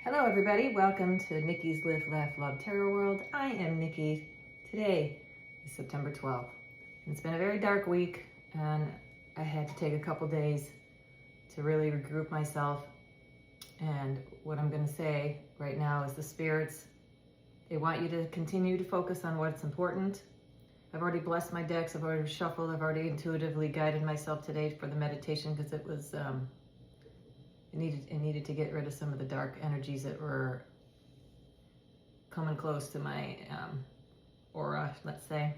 Hello everybody, welcome to Nikki's Live, Laugh, Love Tarot World. I am Nikki. Today is September 12th. And it's been a very dark week and I had to take a couple days to really regroup myself. And what I'm going to say right now is the spirits, they want you to continue to focus on what's important. I've already blessed my decks, I've already shuffled, I've already intuitively guided myself today for the meditation because it was it needed to get rid of some of the dark energies that were coming close to my aura, let's say.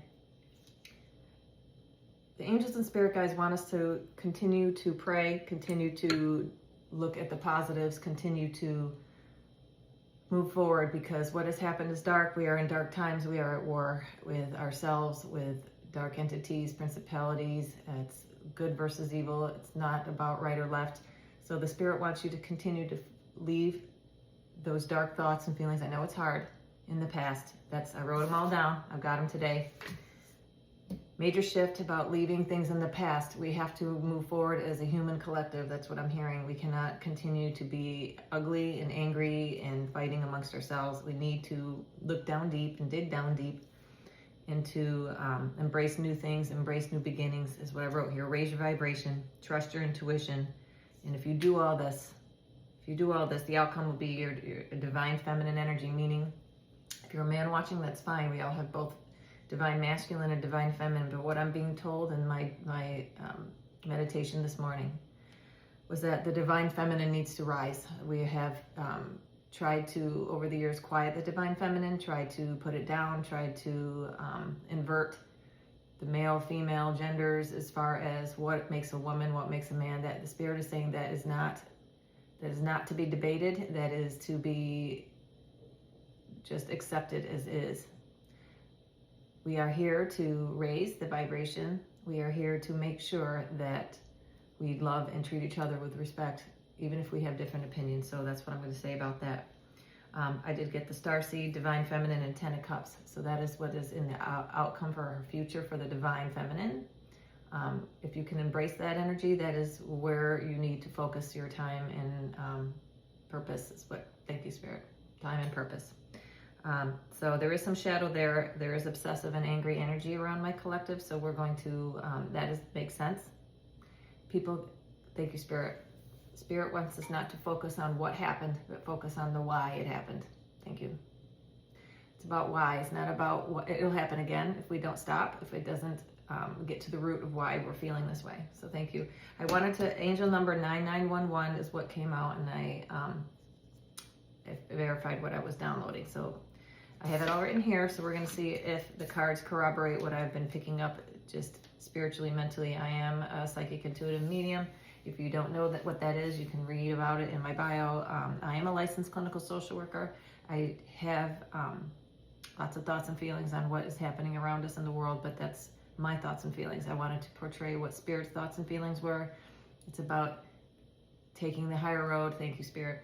The angels and spirit guides want us to continue to pray, continue to look at the positives, continue to move forward, because what has happened is dark. We are in dark times. We are at war with ourselves, with dark entities, principalities. It's good versus evil. It's not about right or left. So the spirit wants you to continue to leave those dark thoughts and feelings. I know it's hard in the past. I wrote them all down. I've got them today. Major shift about leaving things in the past. We have to move forward as a human collective. That's what I'm hearing. We cannot continue to be ugly and angry and fighting amongst ourselves. We need to look down deep and dig down deep and to embrace new things, embrace new beginnings is what I wrote here. Raise your vibration, trust your intuition. And if you do all this, the outcome will be your divine feminine energy, meaning if you're a man watching, that's fine. We all have both divine masculine and divine feminine. But what I'm being told in my meditation this morning was that the divine feminine needs to rise. We have tried to, over the years, quiet the divine feminine, tried to put it down, tried to invert the male, female genders as far as what makes a woman, what makes a man. That the spirit is saying that is not to be debated. That is to be just accepted as is. We are here to raise the vibration. We are here to make sure that we love and treat each other with respect, even if we have different opinions. So that's what I'm going to say about that. I did get the Starseed, Divine Feminine, and Ten of Cups. So that is what is in the outcome for her future for the Divine Feminine. If you can embrace that energy, that is where you need to focus your time and purpose. Is what, thank you, Spirit. Time and purpose. So there is some shadow there. There is obsessive and angry energy around my collective. So we're going to, makes sense. People, thank you, Spirit. Spirit wants us not to focus on what happened, but focus on the why it happened. Thank you. It's about why. It's not about what. It'll happen again if we don't stop, if it doesn't get to the root of why we're feeling this way. So thank you. I wanted to, angel number 9911 is what came out, and I verified what I was downloading. So I have it all written here. So we're going to see if the cards corroborate what I've been picking up just spiritually, mentally. I am a psychic intuitive medium. If you don't know what that is, you can read about it in my bio. I am a licensed clinical social worker. I have lots of thoughts and feelings on what is happening around us in the world, but that's my thoughts and feelings. I wanted to portray what Spirit's thoughts and feelings were. It's about taking the higher road. Thank you, Spirit.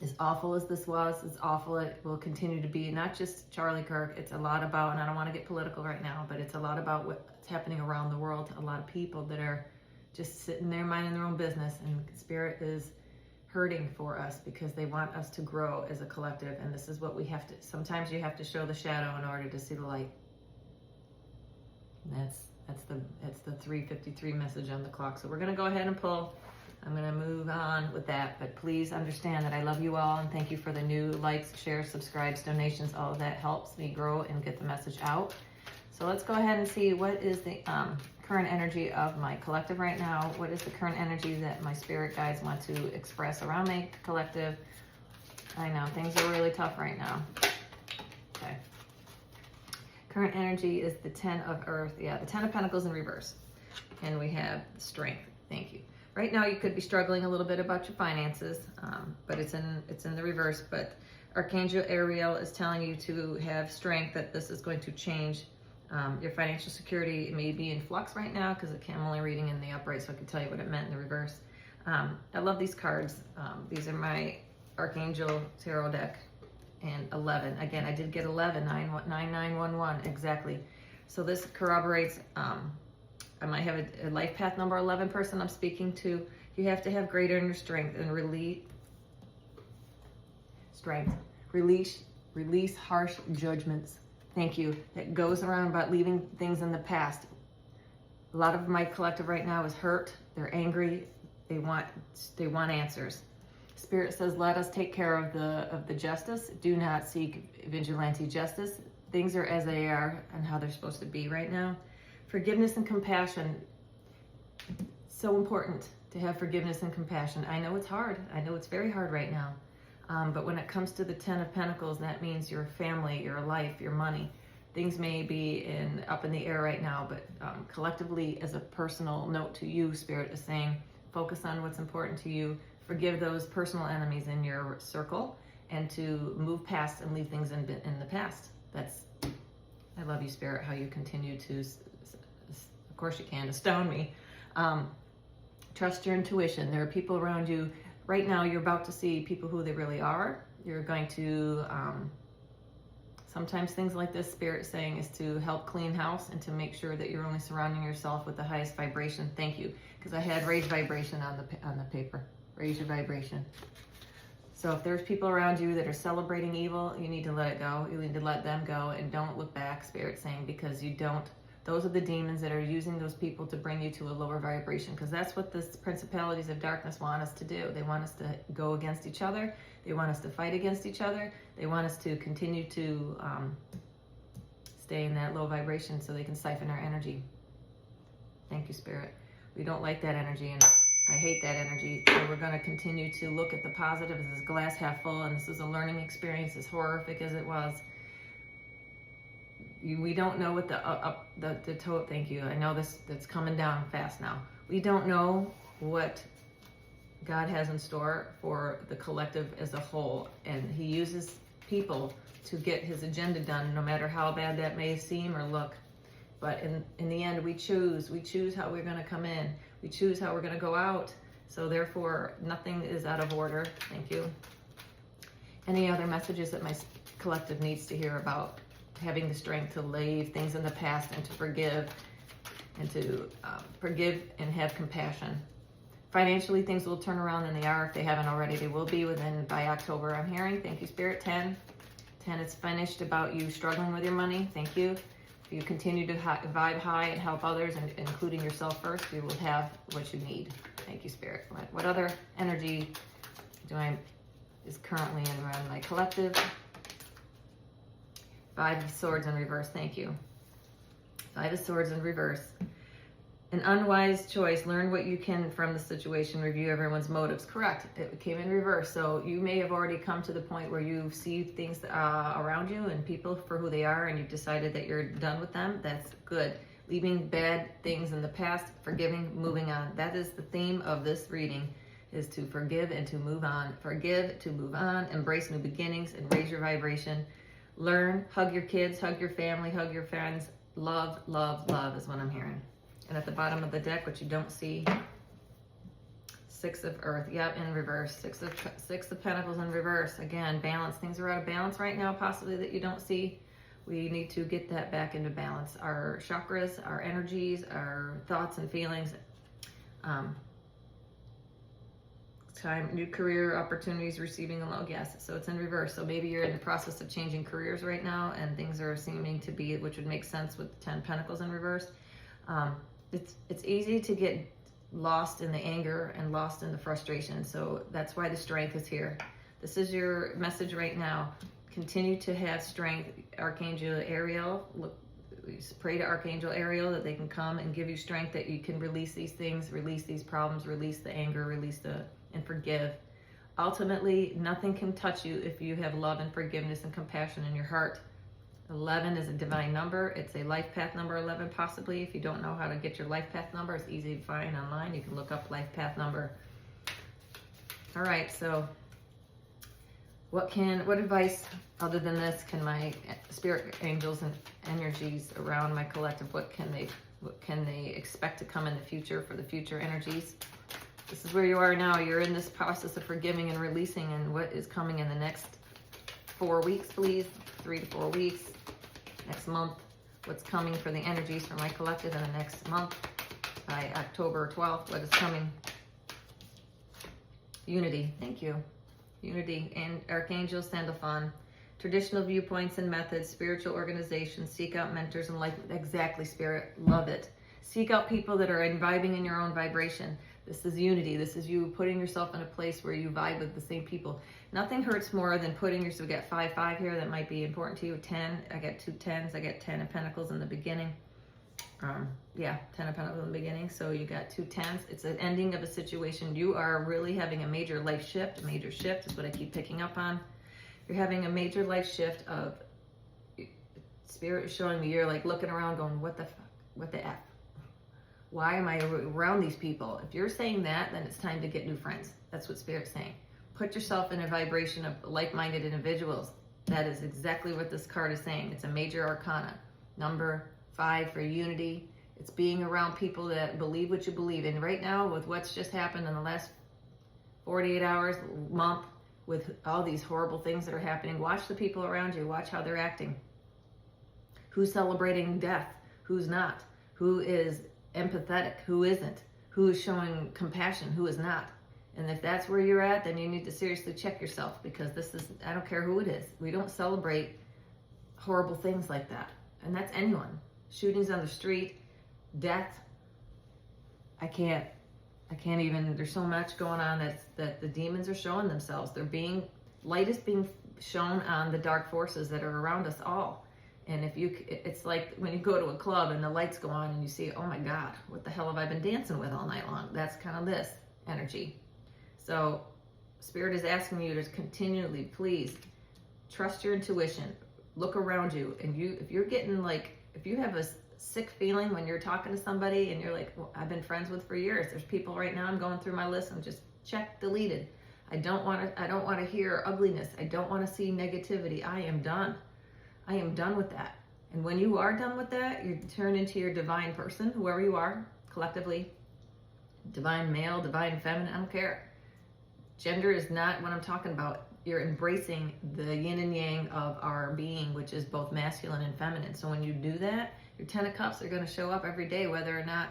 As awful as this was, as awful it will continue to be, not just Charlie Kirk. It's a lot about, and I don't want to get political right now, but it's a lot about what's happening around the world. A lot of people that are just sitting there minding their own business, and Spirit is hurting for us because they want us to grow as a collective. And this is what we have to, sometimes you have to show the shadow in order to see the light. And that's the 3:53 message on the clock. So we're going to go ahead and pull. I'm going to move on with that, but please understand that I love you all, and thank you for the new likes, shares, subscribes, donations. All of that helps me grow and get the message out. So let's go ahead and see what is the current energy of my collective right now. What is the current energy that my spirit guides want to express around my collective? I know things are really tough right now. Okay. Current energy is the 10 of Earth. Yeah, the 10 of Pentacles in reverse. And we have strength. Thank you. Right now you could be struggling a little bit about your finances, but it's in the reverse. But Archangel Ariel is telling you to have strength, that this is going to change. Your financial security may be in flux right now because I'm only reading in the upright, so I can tell you what it meant in the reverse. I love these cards. These are my Archangel Tarot deck, and 11. Again, I did get 11, 9911, exactly. So this corroborates, I might have a life path number 11 person I'm speaking to. You have to have greater inner strength and strength. Release harsh judgments. Thank you. That goes around about leaving things in the past. A lot of my collective right now is hurt. They're angry. They want answers. Spirit says, let us take care of the justice. Do not seek vigilante justice. Things are as they are and how they're supposed to be right now. Forgiveness and compassion. So important to have forgiveness and compassion. I know it's hard. I know it's very hard right now. But when it comes to the 10 of Pentacles, that means your family, your life, your money. Things may be up in the air right now, but collectively, as a personal note to you, Spirit is saying, focus on what's important to you. Forgive those personal enemies in your circle, and to move past and leave things in the past. I love you, Spirit, how you continue to, of course you can, astound me. Trust your intuition. There are people around you. Right now, you're about to see people who they really are. You're going to, sometimes things like this, Spirit saying, is to help clean house and to make sure that you're only surrounding yourself with the highest vibration. Thank you, because I had raise vibration on the paper. Raise your vibration. So if there's people around you that are celebrating evil, you need to let it go. You need to let them go and don't look back, Spirit saying, because you don't. Those are the demons that are using those people to bring you to a lower vibration, because that's what the principalities of darkness want us to do. They want us to go against each other. They want us to fight against each other. They want us to continue to stay in that low vibration so they can siphon our energy. Thank you, Spirit. We don't like that energy, and I hate that energy. So we're going to continue to look at the positive as this glass half full, and this is a learning experience, as horrific as it was. We don't know what thank you. I know that's coming down fast now. We don't know what God has in store for the collective as a whole, and he uses people to get his agenda done, no matter how bad that may seem or look. But in the end, we choose how we're going to come in. We choose how we're going to go out. So therefore, nothing is out of order. Thank you. Any other messages that my collective needs to hear about having the strength to leave things in the past and to forgive and have compassion? Financially, things will turn around, and they are. If they haven't already, they will be by October, I'm hearing. Thank you, Spirit. 10, it's finished about you struggling with your money. Thank you. If you continue to vibe high and help others, and including yourself first, you will have what you need. Thank you, Spirit. What other energy is currently around my collective? 5 of Swords in reverse. Thank you. 5 of Swords in reverse. An unwise choice. Learn what you can from the situation. Review everyone's motives. Correct. It came in reverse. So you may have already come to the point where you see things around you and people for who they are, and you've decided that you're done with them. That's good. Leaving bad things in the past, forgiving, moving on. That is the theme of this reading, is to forgive and to move on. Forgive, to move on, embrace new beginnings, and raise your vibration. Learn, hug your kids, hug your family, hug your friends. Love, love, love is what I'm hearing. And at the bottom of the deck, what you don't see, 6 of Earth. Yep, in reverse. 6 of Pentacles in reverse. Again, balance. Things are out of balance right now, possibly, that you don't see. We need to get that back into balance. Our chakras, our energies, our thoughts and feelings. Time, new career opportunities, receiving a loan. Yes, so it's in reverse. So maybe you're in the process of changing careers right now, and things are seeming to be, which would make sense with 10 Pentacles in reverse. It's easy to get lost in the anger and lost in the frustration. So that's why the strength is here. This is your message right now. Continue to have strength. Archangel Ariel, look, pray to Archangel Ariel that they can come and give you strength, that you can release these things, release these problems, release the anger, and forgive. Ultimately, nothing can touch you if you have love and forgiveness and compassion in your heart. 11 is a divine number. It's a life path number 11, possibly. If you don't know how to get your life path number, it's easy to find online. You can look up life path number. All right, so what advice other than this can my spirit angels and energies around my collective, what can they expect to come in the future for the future energies? This is where you are now. You're in this process of forgiving and releasing, and what is coming in the next 4 weeks, please. 3 to 4 weeks. Next month. What's coming for the energies for my collective in the next month? By October 12th, what is coming? Unity. Thank you. Unity. And Archangel Sandalphon. Traditional viewpoints and methods, spiritual organizations, seek out mentors and life. Exactly, Spirit. Love it. Seek out people that are vibing in your own vibration. This is unity. This is you putting yourself in a place where you vibe with the same people. Nothing hurts more than putting yourself, we got 5-5 here, that might be important to you. 10, I got 2 10s, I got 10 of Pentacles in the beginning. 10 of Pentacles in the beginning, so you got 2 10s. It's an ending of a situation. You are really having a major life shift. A major shift is what I keep picking up on. You're having a major life shift of, Spirit is showing me, you're like looking around going, what the fuck? What the F? Why am I around these people? If you're saying that, then it's time to get new friends. That's what Spirit's saying. Put yourself in a vibration of like-minded individuals. That is exactly what this card is saying. It's a major arcana. Number 5 for unity. It's being around people that believe what you believe. And right now, with what's just happened in the last 48 hours, month, with all these horrible things that are happening, watch the people around you. Watch how they're acting. Who's celebrating death? Who's not? Who is empathetic? Who isn't? Who is showing compassion? Who is not? And if that's where you're at, then you need to seriously check yourself, because this is, I don't care who it is. We don't celebrate horrible things like that. And that's anyone. Shootings on the street, death. I can't even, there's so much going on that the demons are showing themselves. Light is being shown on the dark forces that are around us all. And it's like when you go to a club and the lights go on and you see, oh my God, what the hell have I been dancing with all night long? That's kind of this energy. So Spirit is asking you to continually, please, trust your intuition. Look around you. And if you're getting if you have a sick feeling when you're talking to somebody and you're like, well, I've been friends with for years. There's people right now, I'm going through my list and just check, deleted. I don't want to hear ugliness. I don't want to see negativity. I am done. I am done with that. And when you are done with that, you turn into your divine person, whoever you are, collectively. Divine male, divine feminine, I don't care. Gender is not what I'm talking about. You're embracing the yin and yang of our being, which is both masculine and feminine. So when you do that, your 10 of Cups are going to show up every day, whether or not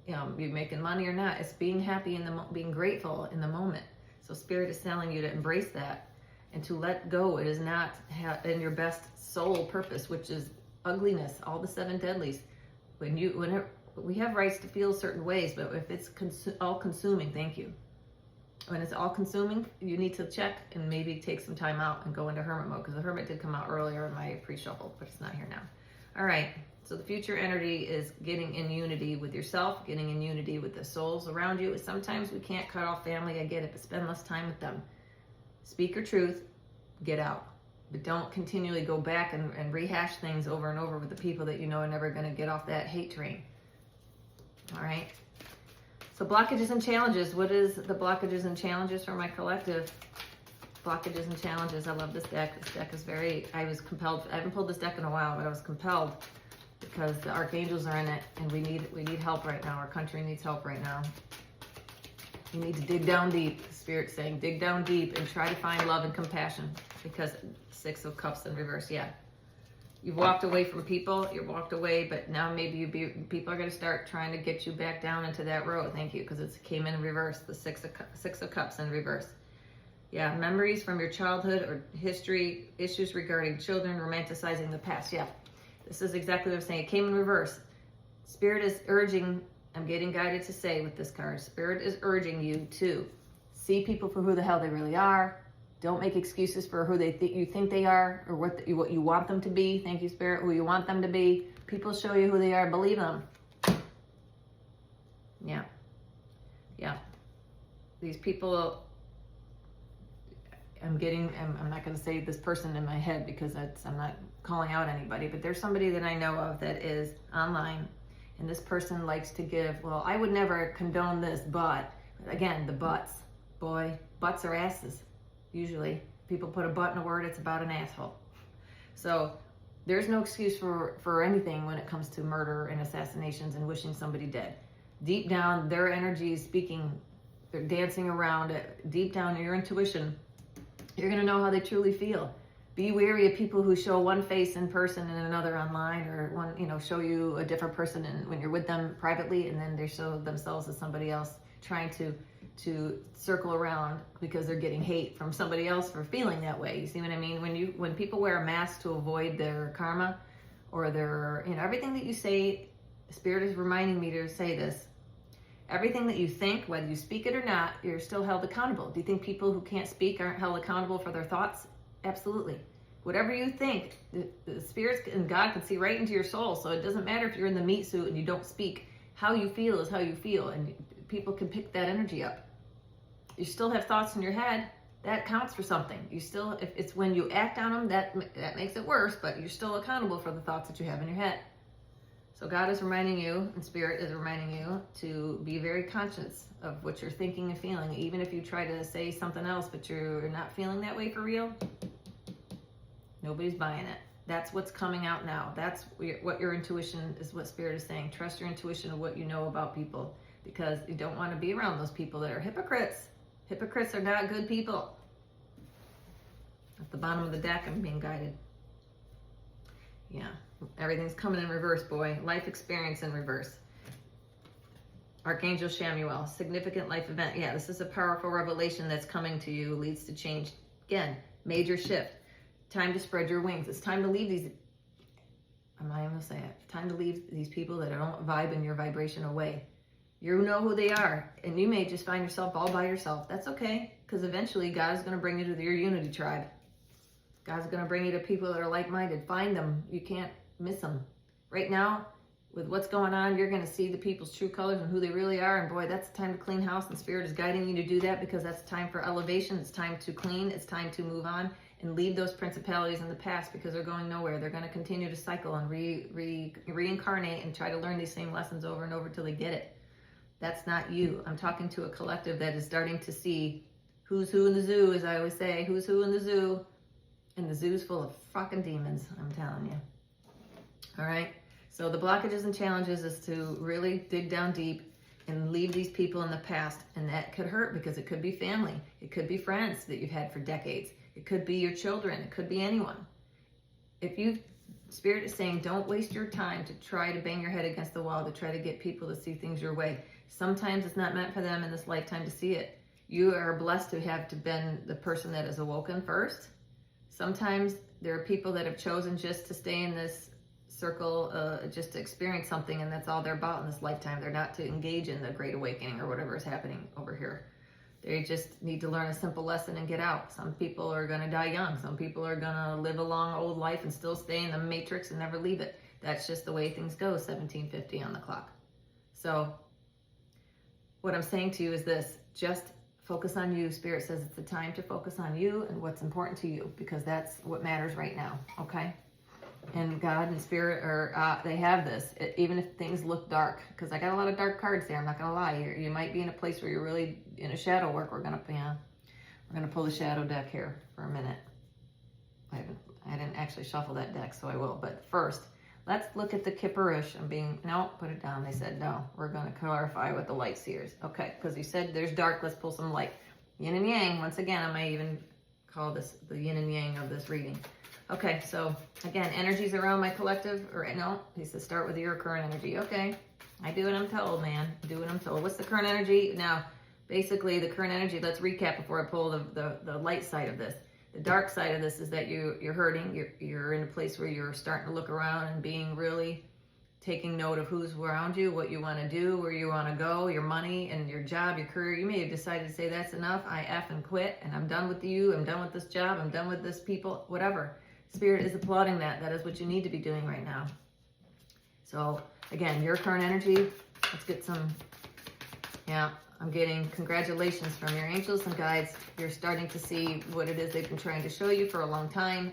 you're making money or not. It's being happy being grateful in the moment. So Spirit is telling you to embrace that and to let go. It is not in your best soul purpose, which is ugliness, all the 7 deadlies. Whenever we have rights to feel certain ways, but if it's all consuming, thank you. When it's all consuming, you need to check and maybe take some time out and go into hermit mode, because the hermit did come out earlier in my pre-shuffle, but it's not here now. All right, so the future energy is getting in unity with yourself, getting in unity with the souls around you. Sometimes we can't cut off family, I get it, but spend less time with them. Speak your truth, get out. But don't continually go back and rehash things over and over with the people that you know are never going to get off that hate train. All right. So blockages and challenges. What is the blockages and challenges for my collective? Blockages and challenges. I love this deck. This deck is I was compelled. I haven't pulled this deck in a while, but I was compelled because the archangels are in it, and we need help right now. Our country needs help right now. You need to dig down deep. The Spirit's saying, dig down deep and try to find love and compassion, because 6 of Cups in reverse. Yeah. You've walked away from people, you've walked away, but now maybe people are going to start trying to get you back down into that road. Thank you, because it came in reverse, the 6 of Cups in reverse. Yeah, memories from your childhood or history, issues regarding children, romanticizing the past. Yeah, this is exactly what I'm saying. It came in reverse. Spirit is urging, I'm getting guided to say with this card, Spirit is urging you to see people for who the hell they really are. Don't make excuses for who you think they are, or what you want them to be. Thank you, Spirit. Who you want them to be. People show you who they are. Believe them. Yeah. Yeah. These people, I'm not going to say this person in my head because I'm not calling out anybody, but there's somebody that I know of that is online, and this person likes to give, well, I would never condone this, but, again, the buts. Boy, butts are asses. Usually, people put a butt in a word, it's about an asshole. So there's no excuse for anything when it comes to murder and assassinations and wishing somebody dead. Deep down, their energy is speaking, they're dancing around it. Deep down in your intuition, you're going to know how they truly feel. Be wary of people who show one face in person and another online, or show you a different person when you're with them privately, and then they show themselves as somebody else. trying to circle around because they're getting hate from somebody else for feeling that way. You see what I mean? When people wear a mask to avoid their karma or their, everything that you say, Spirit is reminding me to say this. Everything that you think, whether you speak it or not, you're still held accountable. Do you think people who can't speak aren't held accountable for their thoughts? Absolutely. Whatever you think, the spirits and God can see right into your soul. So it doesn't matter if you're in the meat suit and you don't speak. How you feel is how you feel, and people can pick that energy up. You still have thoughts in your head. That counts for something. You still, if it's when you act on them, that makes it worse, but you're still accountable for the thoughts that you have in your head. So God is reminding you, and Spirit is reminding you to be very conscious of what you're thinking and feeling. Even if you try to say something else, but you're not feeling that way for real, nobody's buying it. That's what's coming out now. That's what your intuition is, what Spirit is saying. Trust your intuition of what you know about people, because you don't want to be around those people that are hypocrites. Hypocrites are not good people. At the bottom of the deck, I'm being guided. Yeah, everything's coming in reverse, boy. Life experience in reverse. Archangel Chamuel, significant life event. Yeah, this is a powerful revelation that's coming to you, leads to change. Again, major shift. Time to spread your wings. It's time to leave these, I'm not even going to say it, time to leave these people that don't vibe in your vibration away. You know who they are, and you may just find yourself all by yourself. That's okay, because eventually God is going to bring you to your unity tribe. God's going to bring you to people that are like-minded. Find them. You can't miss them. Right now, with what's going on, you're going to see the people's true colors and who they really are, and boy, that's the time to clean house, and Spirit is guiding you to do that, because that's time for elevation. It's time to clean. It's time to move on and leave those principalities in the past, because they're going nowhere. They're going to continue to cycle and reincarnate and try to learn these same lessons over and over till they get it. That's not you. I'm talking to a collective that is starting to see who's who in the zoo, as I always say. Who's who in the zoo? And the zoo's full of fucking demons, I'm telling you. All right? So the blockages and challenges is to really dig down deep and leave these people in the past. And that could hurt, because it could be family. It could be friends that you've had for decades. It could be your children. It could be anyone. Spirit is saying, don't waste your time to try to bang your head against the wall to try to get people to see things your way. Sometimes it's not meant for them in this lifetime to see it. You are blessed to have been the person that is awoken first. Sometimes there are people that have chosen just to stay in this circle, just to experience something, and that's all they're about in this lifetime. They're not to engage in the Great Awakening or whatever is happening over here. They just need to learn a simple lesson and get out. Some people are going to die young. Some people are going to live a long old life and still stay in the matrix and never leave it. That's just the way things go, 1750 on the clock. So what I'm saying to you is this: just focus on you. Spirit says it's the time to focus on you and what's important to you, because that's what matters right now, okay? And God and Spirit they have this, even if things look dark, because I got a lot of dark cards there. I'm not gonna lie. You might be in a place where you're really in a shadow work. We're gonna pull the shadow deck here for a minute. I didn't actually shuffle that deck, so I will. But first, let's look at the Kippurish. No, put it down. They said no. We're gonna clarify with the light seers, okay? Because you said there's dark. Let's pull some light. Yin and Yang. Once again, I might even call this the Yin and Yang of this reading. Okay, so again, energies around my collective, he says start with your current energy. Okay, I do what I'm told, man. I do what I'm told. What's the current energy? Now, basically the current energy, let's recap before I pull the light side of this. The dark side of this is that you're hurting. You're in a place where you're starting to look around and being really taking note of who's around you, what you want to do, where you want to go, your money and your job, your career. You may have decided to say that's enough. I F and quit, and I'm done with you. I'm done with this job. I'm done with this people, whatever. Spirit is applauding that. That is what you need to be doing right now. So again, your current energy, let's get some, I'm getting congratulations from your angels and guides. You're starting to see what it is they've been trying to show you for a long time.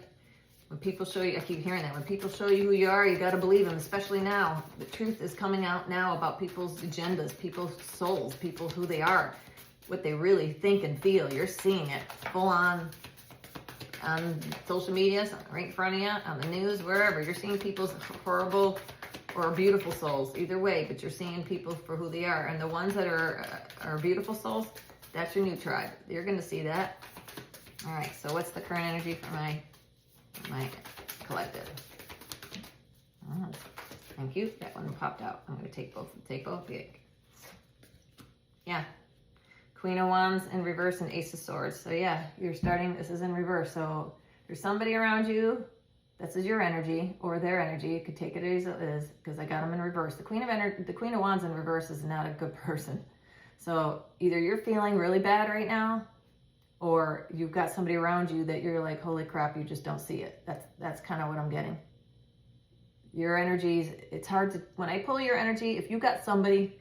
When people show you, I keep hearing that, when people show you who you are, you got to believe them, especially now. The truth is coming out now about people's agendas, people's souls, people who they are, what they really think and feel. You're seeing it full on social media, right in front of you, on the news, wherever. You're seeing people's horrible or beautiful souls, either way, but you're seeing people for who they are. And the ones that are beautiful souls, that's your new tribe. You're going to see that. All right, so what's the current energy for my collective? Thank you. That one popped out. I'm going to take both. Yeah, Queen of Wands in reverse and Ace of Swords. So yeah, you're starting, this is in reverse. So there's somebody around you, this is your energy or their energy. You could take it as it is because I got them in reverse. The Queen of Wands in reverse is not a good person. So either you're feeling really bad right now, or you've got somebody around you that you're like, holy crap, you just don't see it. That's kind of what I'm getting. Your energies, it's hard to, when I pull your energy, if you got somebody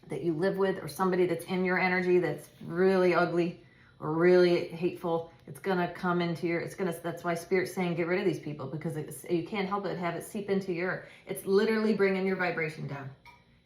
that you live with or somebody that's in your energy that's really ugly or really hateful, it's gonna come into your, that's why Spirit's saying get rid of these people, because you can't help it, have it seep into your, it's literally bringing your vibration down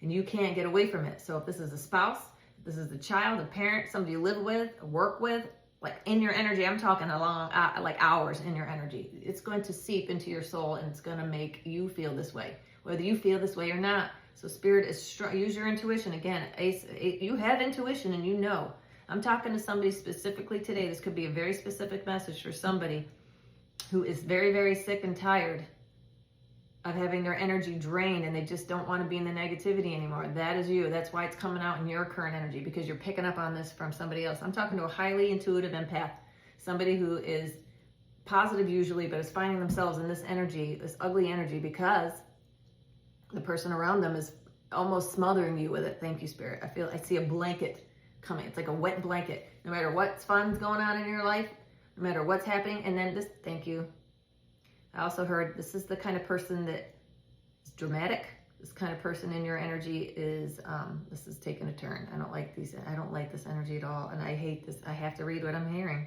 and you can't get away from it. So if this is a spouse, if this is a child, a parent, somebody you live with, work with, like in your energy, I'm talking along like hours in your energy, it's going to seep into your soul and it's going to make you feel this way, whether you feel this way or not. So Spirit is strong. Use your intuition. Again, you have intuition and you know. I'm talking to somebody specifically today. This could be a very specific message for somebody who is very, very sick and tired of having their energy drained and they just don't want to be in the negativity anymore. That is you. That's why it's coming out in your current energy, because you're picking up on this from somebody else. I'm talking to a highly intuitive empath, somebody who is positive usually, but is finding themselves in this energy, this ugly energy, because the person around them is almost smothering you with it. Thank you, Spirit. I see a blanket coming. It's like a wet blanket. No matter what's fun's going on in your life, no matter what's happening, and then this, thank you. I also heard this is the kind of person that is dramatic. This kind of person in your energy is, this is taking a turn. I don't like this energy at all. And I hate this. I have to read what I'm hearing.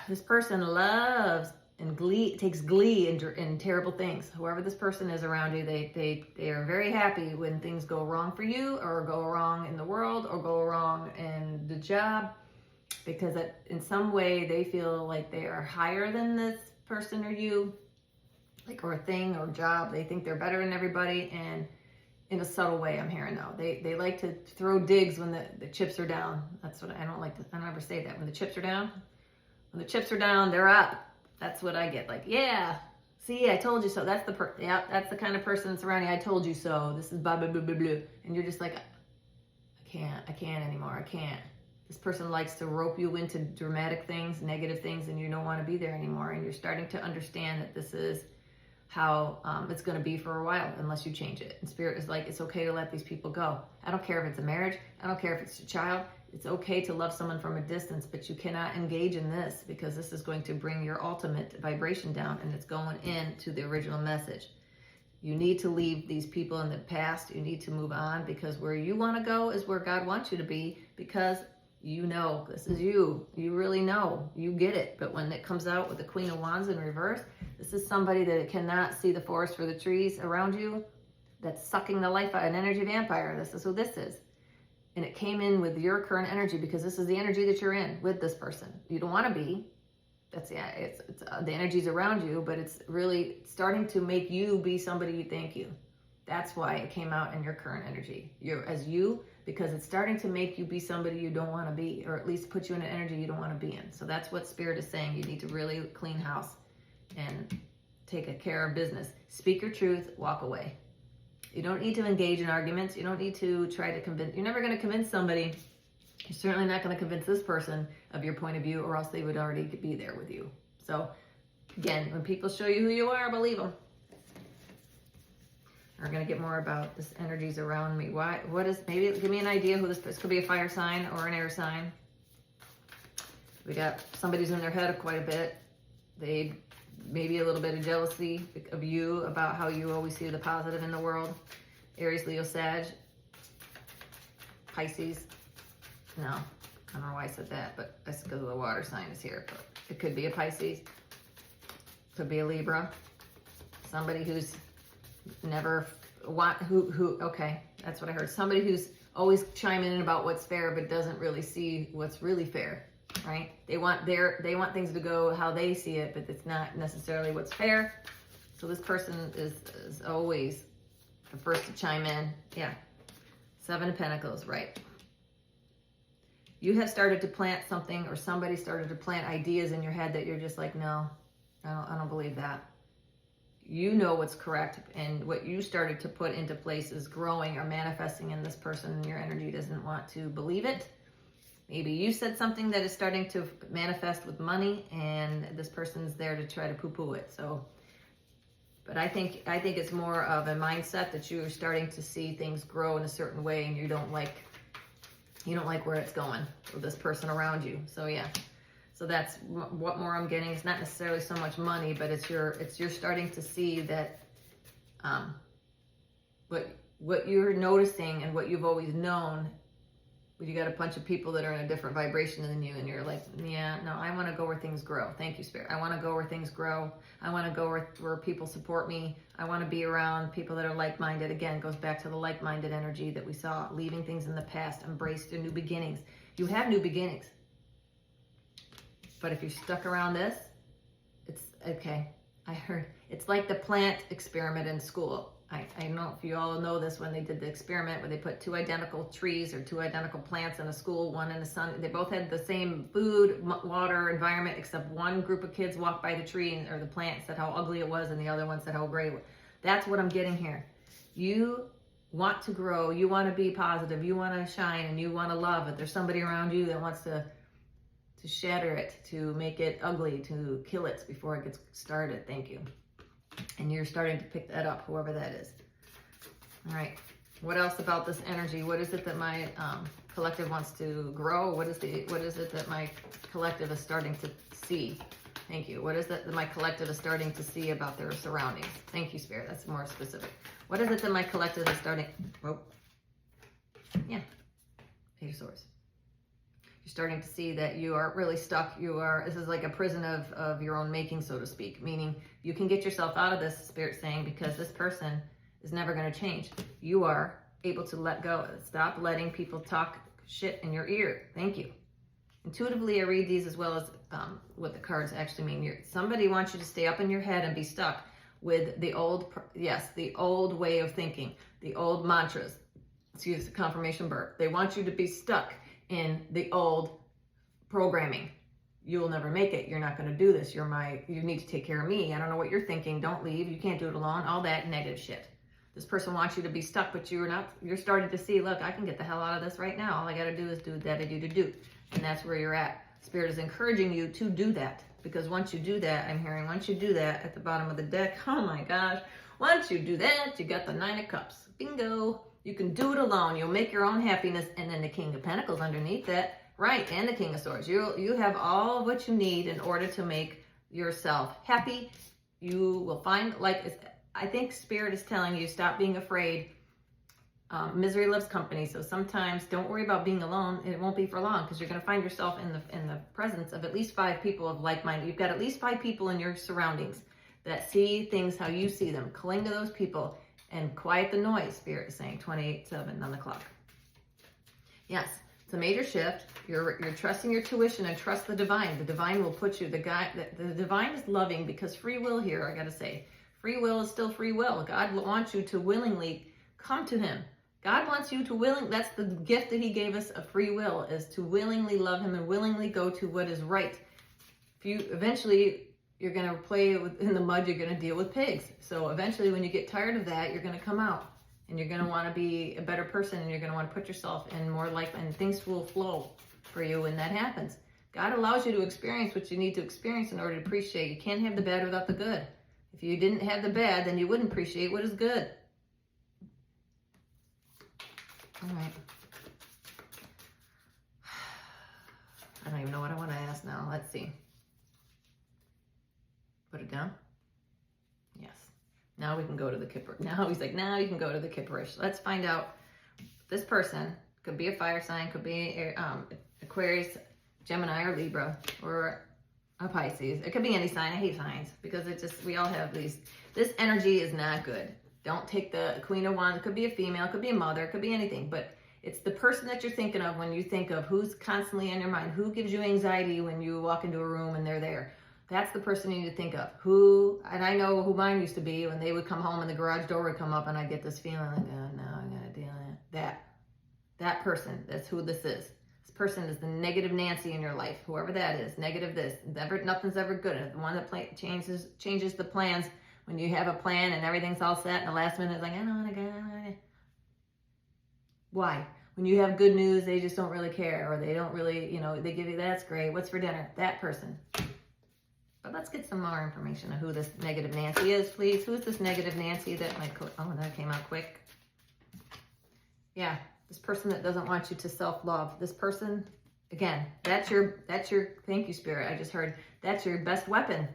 This person loves and takes glee in terrible things. Whoever this person is around you, they are very happy when things go wrong for you or go wrong in the world or go wrong in the job, because in some way they feel like they are higher than this person or you, like, or a thing or job. They think they're better than everybody, and in a subtle way, I'm hearing now. They like to throw digs when the chips are down. That's what I don't like. I don't ever say that. When the chips are down, they're up. That's what I get. Like, yeah, see, I told you so. That's that's the kind of person that's around you. I told you so. This is blah blah blah blah blah, and you're just like, I can't anymore. I can't. This person likes to rope you into dramatic things, negative things, and you don't want to be there anymore. And you're starting to understand that this is how it's going to be for a while unless you change it. And Spirit is like, it's okay to let these people go. I don't care if it's a marriage. I don't care if it's a child. It's okay to love someone from a distance, but you cannot engage in this, because this is going to bring your ultimate vibration down, and it's going into the original message. You need to leave these people in the past. You need to move on, because where you want to go is where God wants you to be, because you know, this is you. You really know. You get it. But when it comes out with the Queen of Wands in reverse, this is somebody that cannot see the forest for the trees around you, that's sucking the life out, an energy vampire. This is who this is. And it came in with your current energy, because this is the energy that you're in with this person. You don't want to be. It's the energy's around you, but it's really starting to make you be somebody you thank you. That's why it came out in your current energy. Because it's starting to make you be somebody you don't want to be, or at least put you in an energy you don't want to be in. So that's what Spirit is saying. You need to really clean house and take care of business. Speak your truth, walk away. You don't need to engage in arguments. You don't need to try to convince. You're never going to convince somebody. You're certainly not going to convince this person of your point of view, or else they would already be there with you. So again, when people show you who you are, believe them. We're going to get more about this energies around me. Maybe give me an idea who this could be. A fire sign or an air sign. We got somebody's in their head quite a bit. They maybe a little bit of jealousy of you about how you always see the positive in the world. Aries, Leo, Sag, Pisces. No, I don't know why I said that, but that's because the water sign is here. But it could be a Pisces. Could be a Libra. Somebody who's okay, that's what I heard. Somebody who's always chiming in about what's fair, but doesn't really see what's really fair, right? They want things to go how they see it, but it's not necessarily what's fair. So this person is always the first to chime in. Yeah, 7 of Pentacles, right? You have started to plant something, or somebody started to plant ideas in your head that you're just like, no, I don't believe that. you know what's correct, and what you started to put into place is growing or manifesting in this person, and your energy doesn't want to believe it. Maybe you said something that is starting to manifest with money, and this person's there to try to poo-poo it. So, but I think it's more of a mindset that you're starting to see things grow in a certain way, and you don't like where it's going with this person around you. So yeah. So that's what more I'm getting. It's not necessarily so much money, but you're starting to see that what you're noticing and what you've always known. You got a bunch of people that are in a different vibration than you, and you're like, yeah, no, I want to go where things grow. Thank you, Spirit. I want to go where things grow. I want to go where people support me. I want to be around people that are like-minded. Again, it goes back to the like-minded energy that we saw, leaving things in the past, embrace the new beginnings. You have new beginnings. But if you're stuck around this, it's okay. I heard it's like the plant experiment in school. I don't know if you all know this, when they did the experiment where they put 2 identical trees or 2 identical plants in a school, one in the sun. They both had the same food, water, environment, except one group of kids walked by the tree or the plant, said how ugly it was, and the other one said how great it was. That's what I'm getting here. You want to grow, you want to be positive, you want to shine, and you want to love it. There's somebody around you that wants to shatter it, to make it ugly, to kill it before it gets started. Thank you. And you're starting to pick that up, whoever that is. All right. What else about this energy? What is it that my collective wants to grow? What is it that my collective is starting to see? Thank you. What is it that my collective is starting to see about their surroundings? Thank you, Spirit. That's more specific. What is it that my collective is starting... Oh. Yeah. Eight of Swords. You're starting to see that you are really stuck. This is like a prison of your own making, so to speak, meaning you can get yourself out of this, Spirit saying, because this person is never going to change. You are able to let go. Stop letting people talk shit in your ear. Thank you. Intuitively, I read these as well as what the cards actually mean. Somebody wants you to stay up in your head and be stuck with the old way of thinking, the old mantras. Excuse the confirmation bird. They want you to be stuck in the old programming. You'll never make it. You're not going to do this. You need to take care of me. I don't know what you're thinking. Don't leave. You can't do it alone. All that negative shit. This person wants you to be stuck, but you're not. You're starting to see, look, I can get the hell out of this right now. All I got to do is do that I do to do. And that's where you're at. Spirit is encouraging you to do that, because once you do that, I'm hearing, once you do that at the bottom of the deck, oh my gosh, once you do that, you got the 9 of Cups. Bingo. You can do it alone. You'll make your own happiness. And then the King of Pentacles underneath that, right? And the King of Swords. You have all of what you need in order to make yourself happy. You will find, I think Spirit is telling you, stop being afraid. Misery loves company. So sometimes don't worry about being alone. It won't be for long, because you're going to find yourself in the presence of at least 5 people of like-minded. You've got at least 5 people in your surroundings that see things how you see them. Cling to those people and quiet the noise, Spirit is saying. 28-7 on the clock. Yes, it's a major shift. You're trusting your tuition and trust the divine. The divine will put you, the divine is loving, because free will here, I got to say, free will is still free will. God wants you to willingly come to him. God wants you to that's the gift that he gave us of free will, is to willingly love him and willingly go to what is right. Eventually, you're going to play in the mud, you're going to deal with pigs. So eventually, when you get tired of that, you're going to come out, and you're going to want to be a better person, and you're going to want to put yourself in more life, and things will flow for you when that happens. God allows you to experience what you need to experience in order to appreciate. You can't have the bad without the good. If you didn't have the bad, then you wouldn't appreciate what is good. All right. I don't even know what I want to ask now. Let's see. Put it down. Yes. Now we can go to the Kipper. Now he's like, now you can go to the Kipperish. Let's find out. This person could be a fire sign, could be Aquarius, Gemini, or Libra, or a Pisces. It could be any sign. I hate signs, because we all have these. This energy is not good. Don't take the Queen of Wands. It could be a female, it could be a mother, it could be anything, but it's the person that you're thinking of when you think of who's constantly in your mind, who gives you anxiety when you walk into a room and they're there. That's the person you need to think of. And I know who mine used to be, when they would come home and the garage door would come up and I get this feeling like, oh no, I'm gonna deal with that. That person, that's who this is. This person is the negative Nancy in your life, whoever that is, negative this. Nothing's ever good. The one that changes the plans When you have a plan and everything's all set and the last minute is like, I don't want to go. Why? When you have good news, they just don't really care, or they don't really, they give you, that's great. What's for dinner? That person. But let's get some more information on who this negative Nancy is, please. Who is this negative Nancy that might, oh, that came out quick. Yeah, this person that doesn't want you to self-love. This person, again, that's your, thank you, Spirit. I just heard, that's your best weapon.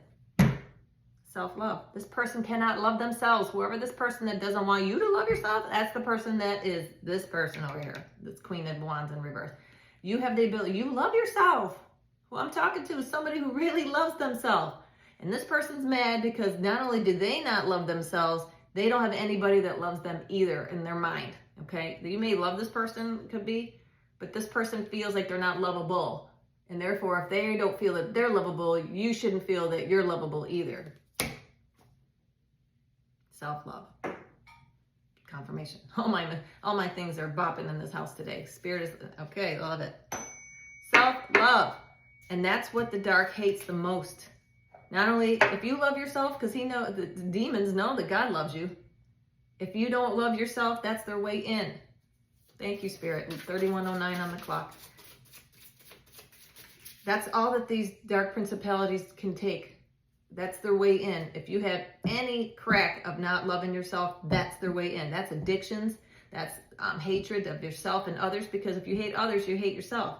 Self-love. This person cannot love themselves. Whoever this person that doesn't want you to love yourself, that's the person that is this person over here. This Queen of Wands in reverse. You have the ability, you love yourself. Who I'm talking to is somebody who really loves themselves. And this person's mad because not only do they not love themselves, they don't have anybody that loves them either in their mind. Okay? You may love this person, could be, but this person feels like they're not lovable. And therefore, if they don't feel that they're lovable, you shouldn't feel that you're lovable either. Self-love. Confirmation. All my things are bopping in this house today. Spirit is, okay, love it. Self-love. And that's what the dark hates the most. Not only, if you love yourself, because the demons know that God loves you. If you don't love yourself, that's their way in. Thank you, Spirit. 3109 on the clock. That's all that these dark principalities can take. That's their way in. If you have any crack of not loving yourself, that's their way in. That's addictions. That's hatred of yourself and others, because if you hate others, you hate yourself.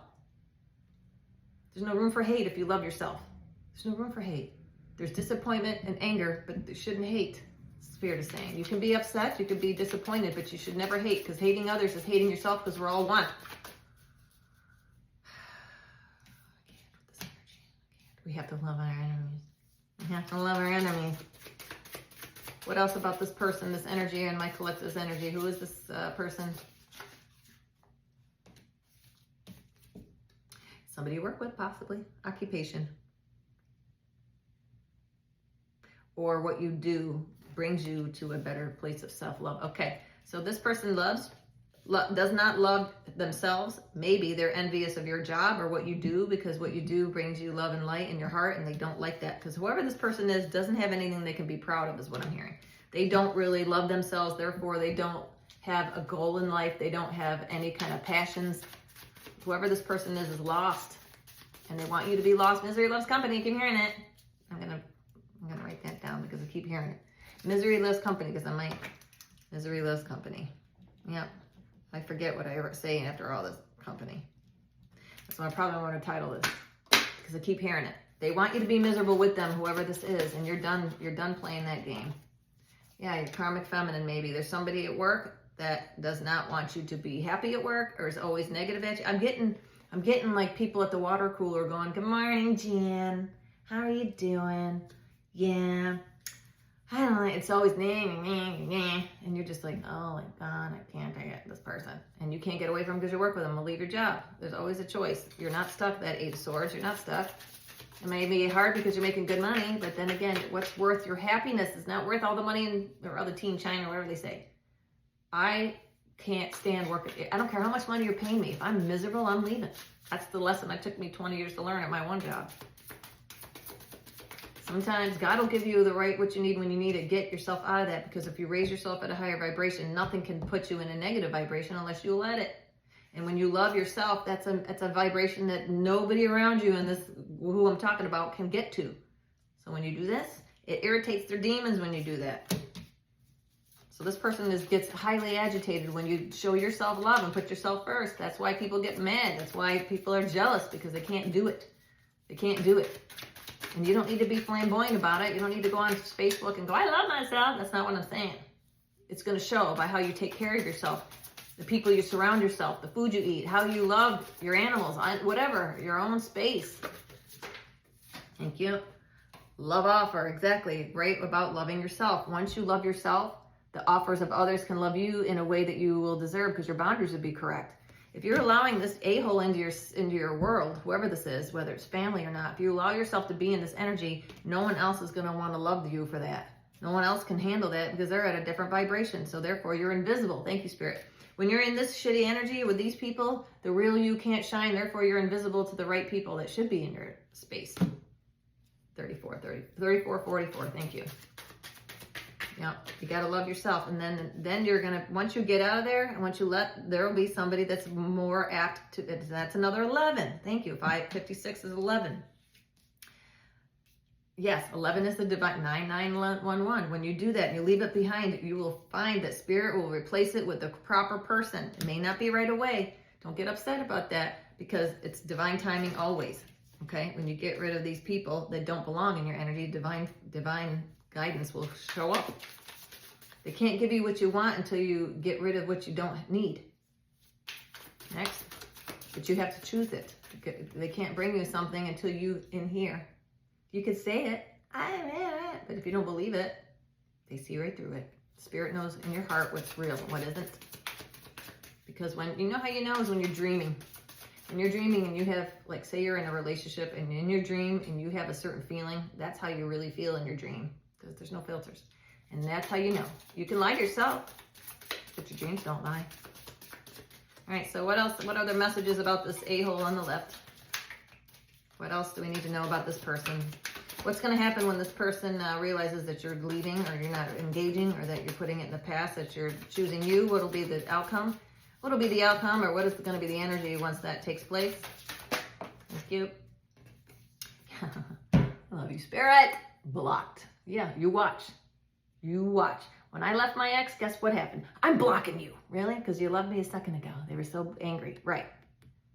There's no room for hate if you love yourself. There's no room for hate. There's disappointment and anger, but you shouldn't hate. Spirit is saying. You can be upset, you can be disappointed, but you should never hate, because hating others is hating yourself, because we're all one. I can't with this energy. We have to love our enemies. We have to love our enemies. What else about this person, this energy, and my collective's energy? Who is this person? Somebody you work with, possibly. Occupation. Or what you do brings you to a better place of self-love. Okay, so this person does not love themselves. Maybe they're envious of your job or what you do, because what you do brings you love and light in your heart, and they don't like that, because whoever this person is doesn't have anything they can be proud of, is what I'm hearing. They don't really love themselves, therefore they don't have a goal in life. They don't have any kind of passions. Whoever this person is lost, and they want you to be lost. Misery loves company. Keep hearing it. I'm gonna write that down because I keep hearing it. Misery loves company, because I'm like, misery loves company. Yep. I forget what I was saying after all this company. That's why I probably want to title this, because I keep hearing it. They want you to be miserable with them, whoever this is, and you're done playing that game. Yeah, you're karmic feminine maybe. There's somebody at work that does not want you to be happy at work, or is always negative at you. I'm getting like people at the water cooler going, "Good morning, Jan. How are you doing? Yeah. I don't know." It's always and you're just like, oh my God, I can't get this person. And you can't get away from them because you work with them. They'll leave your job. There's always a choice. You're not stuck, that Eight of Swords. You're not stuck. It may be hard because you're making good money, but then again, what's worth your happiness is not worth all the money or all the Team China, or whatever they say. I can't stand working. I don't care how much money you're paying me. If I'm miserable, I'm leaving. That's the lesson that took me 20 years to learn at my one job. Sometimes God will give you what you need when you need it. Get yourself out of that, because if you raise yourself at a higher vibration, nothing can put you in a negative vibration unless you let it. And when you love yourself, that's a vibration that nobody around you and this, who I'm talking about, can get to. So when you do this, it irritates their demons when you do that. So this person gets highly agitated when you show yourself love and put yourself first. That's why people get mad. That's why people are jealous, because they can't do it. They can't do it. And you don't need to be flamboyant about it. You don't need to go on Facebook and go, "I love myself." That's not what I'm saying. It's going to show by how you take care of yourself, the people you surround yourself, the food you eat, how you love your animals, whatever, your own space. Thank you. Love offer, exactly, right, about loving yourself. Once you love yourself, the offers of others can love you in a way that you will deserve, because your boundaries would be correct. If you're allowing this a-hole into your world, whoever this is, whether it's family or not, if you allow yourself to be in this energy, no one else is going to want to love you for that. No one else can handle that, because they're at a different vibration. So therefore, you're invisible. Thank you, Spirit. When you're in this shitty energy with these people, the real you can't shine. Therefore, you're invisible to the right people that should be in your space. 34, 44. Thank you. You got to love yourself. And then you're going to, once you get out of there and once you there will be somebody that's more apt to, that's another 11. Thank you. 556 is 11. Yes, 11 is the divine, 9911. When you do that and you leave it behind, you will find that spirit will replace it with the proper person. It may not be right away. Don't get upset about that because it's divine timing always. Okay? When you get rid of these people that don't belong in your energy, divine guidance will show up. They can't give you what you want until you get rid of what you don't need. Next. But you have to choose it. They can't bring you something until you in here. You could say it, but if you don't believe it, they see right through it. Spirit knows in your heart what's real and what isn't. Because when, you know how you know is when you're dreaming. When you're dreaming and you have, like, say you're in a relationship and in your dream and you have a certain feeling, that's how you really feel in your dream. Because there's no filters. And that's how you know. You can lie to yourself, but your dreams don't lie. All right, so what else? What other messages about this a-hole on the left? What else do we need to know about this person? What's going to happen when this person realizes that you're leaving or you're not engaging or that you're putting it in the past, that you're choosing you? What will be the outcome? What will be the outcome or what is going to be the energy once that takes place? Thank you. I love you, Spirit. Blocked. Yeah, you watch. You watch. When I left my ex, guess what happened? I'm blocking you. Really? Because you loved me a second ago. They were so angry. Right.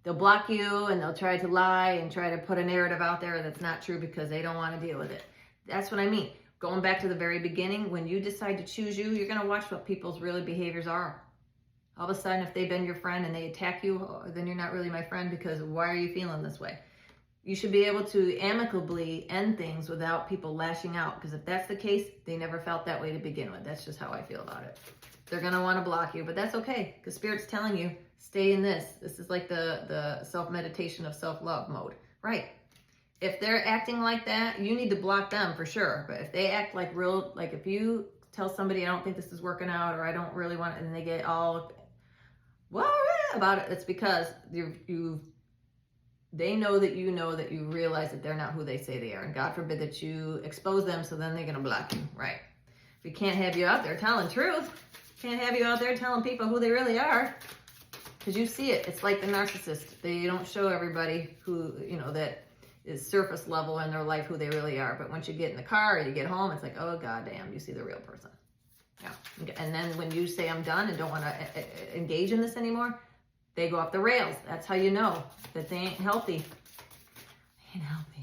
They'll block you and they'll try to lie and try to put a narrative out there that's not true because they don't want to deal with it. That's what I mean. Going back to the very beginning, when you decide to choose you, you're going to watch what people's really behaviors are. All of a sudden, if they've been your friend and they attack you, then you're not really my friend because why are you feeling this way? You should be able to amicably end things without people lashing out because if that's the case, they never felt that way to begin with. That's just how I feel about it. They're going to want to block you, but that's okay because Spirit's telling you, stay in this. This is like the self-meditation of self-love mode. Right. If they're acting like that, you need to block them for sure. But if they act like real, like if you tell somebody, I don't think this is working out or I don't really want it, and they get all, well, about it, it's because they know that you realize that they're not who they say they are. And God forbid that you expose them, so then they're going to block you. Right. We can't have you out there telling truth. Can't have you out there telling people who they really are. Because you see it. It's like the narcissist. They don't show everybody who, that is surface level in their life who they really are. But once you get in the car or you get home, it's like, oh, goddamn, you see the real person. Yeah. And then when you say I'm done and don't want to engage in this anymore, they go off the rails. That's how you know that they ain't healthy. They ain't healthy.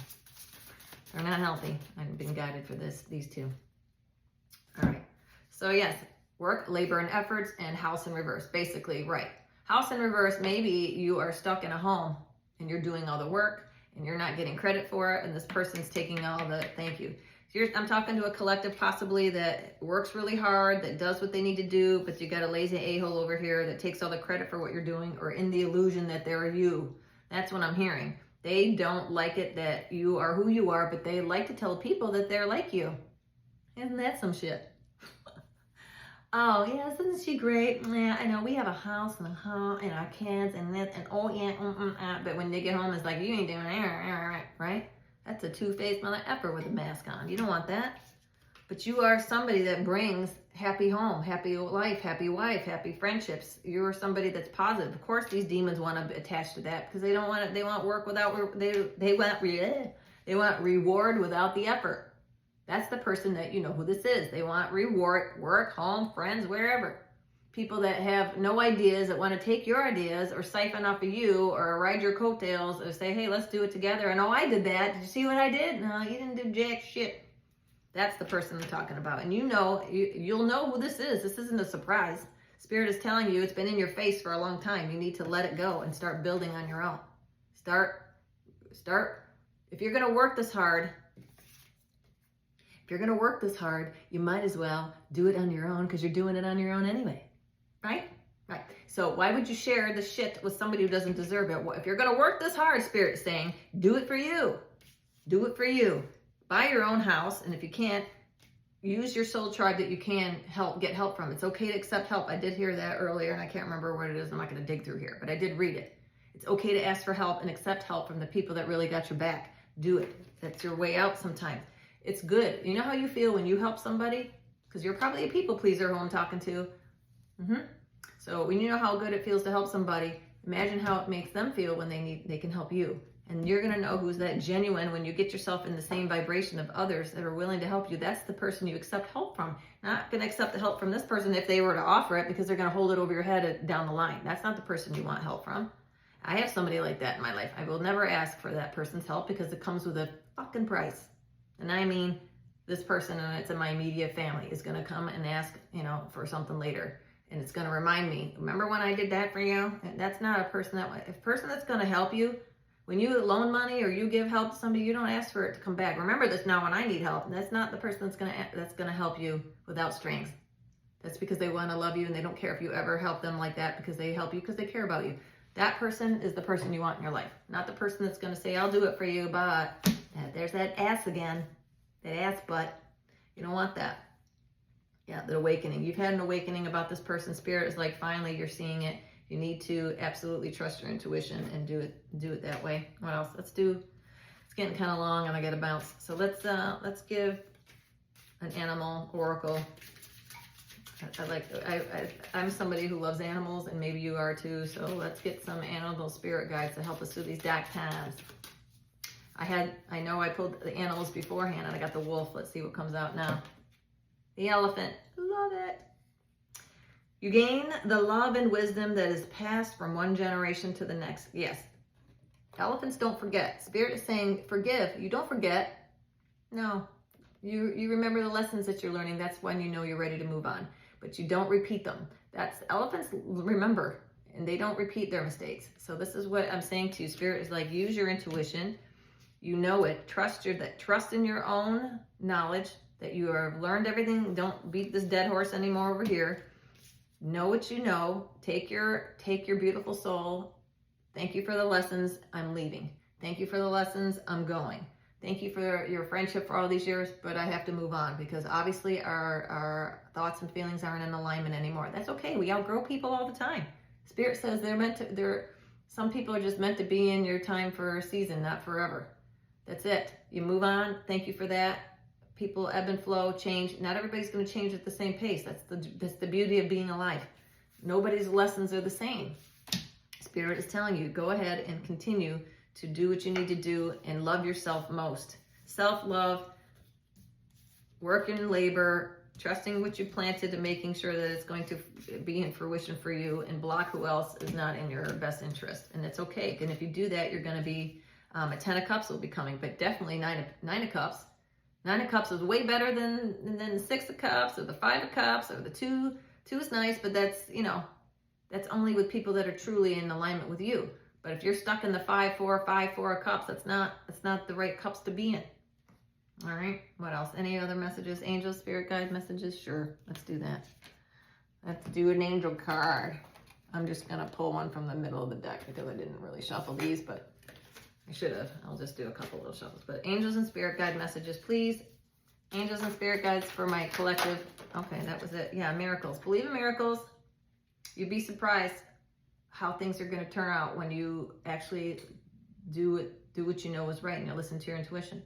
They're not healthy. I've been guided for these two. All right. So yes, work, labor and efforts, and house in reverse. Basically, right. House in reverse, maybe you are stuck in a home and you're doing all the work and you're not getting credit for it and this person's taking all the thank you. So I'm talking to a collective possibly that works really hard, that does what they need to do, but you got a lazy a-hole over here that takes all the credit for what you're doing or in the illusion that they're you. That's what I'm hearing. They don't like it that you are who you are, but they like to tell people that they're like you. Isn't that some shit? Oh, yeah, isn't she great? Yeah, I know, we have a house and a home and our kids and this, and oh, yeah, but when they get home, it's like, you ain't doing it, right? That's a two-faced mother effer with a mask on. You don't want that. But you are somebody that brings happy home, happy life, happy wife, happy friendships. You're somebody that's positive. Of course, these demons want to attach to that because they don't want it. They want work without, they want reward without the effort. That's the person that you know who this is. They want reward, work, home, friends, wherever. People that have no ideas, that want to take your ideas or siphon off of you or ride your coattails or say, hey, let's do it together. And oh, I did that. Did you see what I did? No, you didn't do jack shit. That's the person I'm talking about. And you'll know who this is. This isn't a surprise. Spirit is telling you it's been in your face for a long time. You need to let it go and start building on your own. Start. If you're going to work this hard, you might as well do it on your own because you're doing it on your own anyway. Right? Right. So why would you share the shit with somebody who doesn't deserve it? If you're going to work this hard, Spirit's saying, do it for you. Do it for you. Buy your own house. And if you can't, use your soul tribe that you can get help from. It's okay to accept help. I did hear that earlier and I can't remember what it is. I'm not going to dig through here, but I did read it. It's okay to ask for help and accept help from the people that really got your back. Do it. That's your way out sometimes. It's good. You know how you feel when you help somebody? because you're probably a people pleaser who I'm talking to. So when you know how good it feels to help somebody, imagine how it makes them feel when they can help you. And you're going to know who's that genuine when you get yourself in the same vibration of others that are willing to help you. That's the person you accept help from. Not going to accept the help from this person if they were to offer it, because they're going to hold it over your head down the line. That's not the person you want help from. I have somebody like that in my life. I will never ask for that person's help because it comes with a fucking price. And I mean, this person, and it's in my immediate family, is going to come and ask, for something later. And it's going to remind me, remember when I did that for you? And that's not a person that's going to help you. When you loan money or you give help to somebody, you don't ask for it to come back. Remember this now when I need help. That's not the person that's gonna help you without strings. That's because they want to love you and they don't care if you ever help them like that, because they help you because they care about you. That person is the person you want in your life, not the person that's gonna say, I'll do it for you, but there's that ass again, that ass butt. You don't want that. Yeah, the awakening. You've had an awakening about this person. Spirit is like, finally you're seeing it. You need to absolutely trust your intuition and do it that way. What else? It's getting kind of long and I got to bounce. So let's give an animal oracle. I'm somebody who loves animals, and maybe you are too. So let's get some animal spirit guides to help us through these dark times. I know I pulled the animals beforehand and I got the wolf. Let's see what comes out now. The elephant. Love it. You gain the love and wisdom that is passed from one generation to the next. Yes. Elephants don't forget. Spirit is saying, forgive. You don't forget. No. You remember the lessons that you're learning. That's when you know you're ready to move on. But you don't repeat them. Elephants remember, and they don't repeat their mistakes. So this is what I'm saying to you. Spirit is like, use your intuition. You know it. Trust in your own knowledge that you have learned everything. Don't beat this dead horse anymore over here. Know what you know. Take your beautiful soul. Thank you for the lessons. I'm leaving. Thank you for the lessons. I'm going. Thank you for your friendship for all these years, but I have to move on because obviously our thoughts and feelings aren't in alignment anymore. That's okay. We outgrow people all the time. Spirit says some people are just meant to be in your time for a season, not forever. That's it. You move on. Thank you for that. People ebb and flow, change. Not everybody's going to change at the same pace. That's the beauty of being alive. Nobody's lessons are the same. Spirit is telling you, go ahead and continue to do what you need to do and love yourself most. Self-love, work and labor, trusting what you planted and making sure that it's going to be in fruition for you, and block who else is not in your best interest. And it's okay. And if you do that, you're going to be, a 10 of Cups will be coming, but definitely nine of Cups. 9 of Cups is way better than 6 of Cups or the 5 of Cups or the 2. 2 is nice, but that's only with people that are truly in alignment with you. But if you're stuck in the 5-4 of Cups, that's not the right cups to be in. All right. What else? Any other messages? Angel, spirit guide messages? Sure. Let's do that. Let's do an angel card. I'm just going to pull one from the middle of the deck because I didn't really shuffle these, but I should have. I'll just do a couple little shuffles. But angels and spirit guide messages, please. Angels and spirit guides for my collective. Okay, that was it. Yeah, miracles. Believe in miracles. You'd be surprised how things are going to turn out when you actually do what you know is right and you listen to your intuition.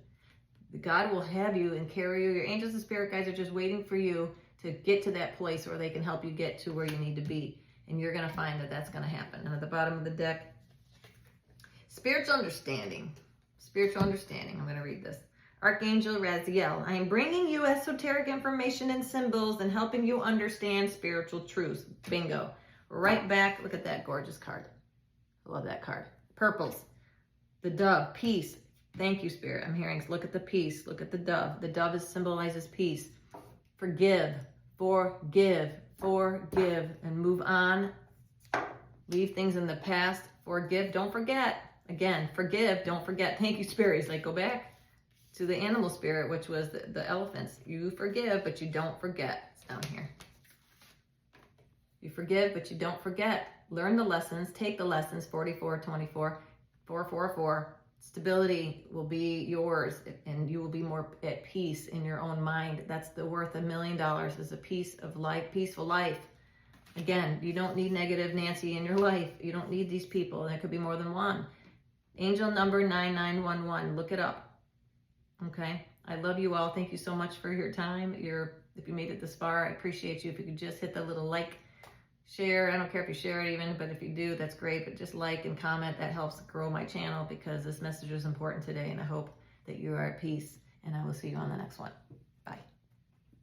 God will have you and carry you. Your angels and spirit guides are just waiting for you to get to that place where they can help you get to where you need to be. And you're going to find that that's going to happen. And at the bottom of the deck, spiritual understanding. Spiritual understanding. I'm going to read this. Archangel Raziel, I am bringing you esoteric information and symbols and helping you understand spiritual truths. Bingo. Right back. Look at that gorgeous card. I love that card. Purples. The dove. Peace. Thank you, Spirit. I'm hearing. Look at the peace. Look at the dove. The dove symbolizes peace. Forgive. Forgive. Forgive. And move on. Leave things in the past. Forgive. Don't forget. Again, forgive. Don't forget. Thank you, Spirit. It's like, go back to the animal spirit, which was the elephants. You forgive, but you don't forget. It's down here. You forgive, but you don't forget. Learn the lessons. Take the lessons. 4424. 444. Stability will be yours, and you will be more at peace in your own mind. That's the worth $1 million, is a peace of life, peaceful life. Again, you don't need negative Nancy in your life. You don't need these people. There could be more than one. Angel number 9911. Look it up. Okay. I love you all. Thank you so much for your time, your If you made it this far, I appreciate you. If you could just hit the little like, share. I don't care if you share it even, but if you do, that's great. But just like and comment. That helps grow my channel because this message is important today. And I hope that you are at peace. And I will see you on the next one.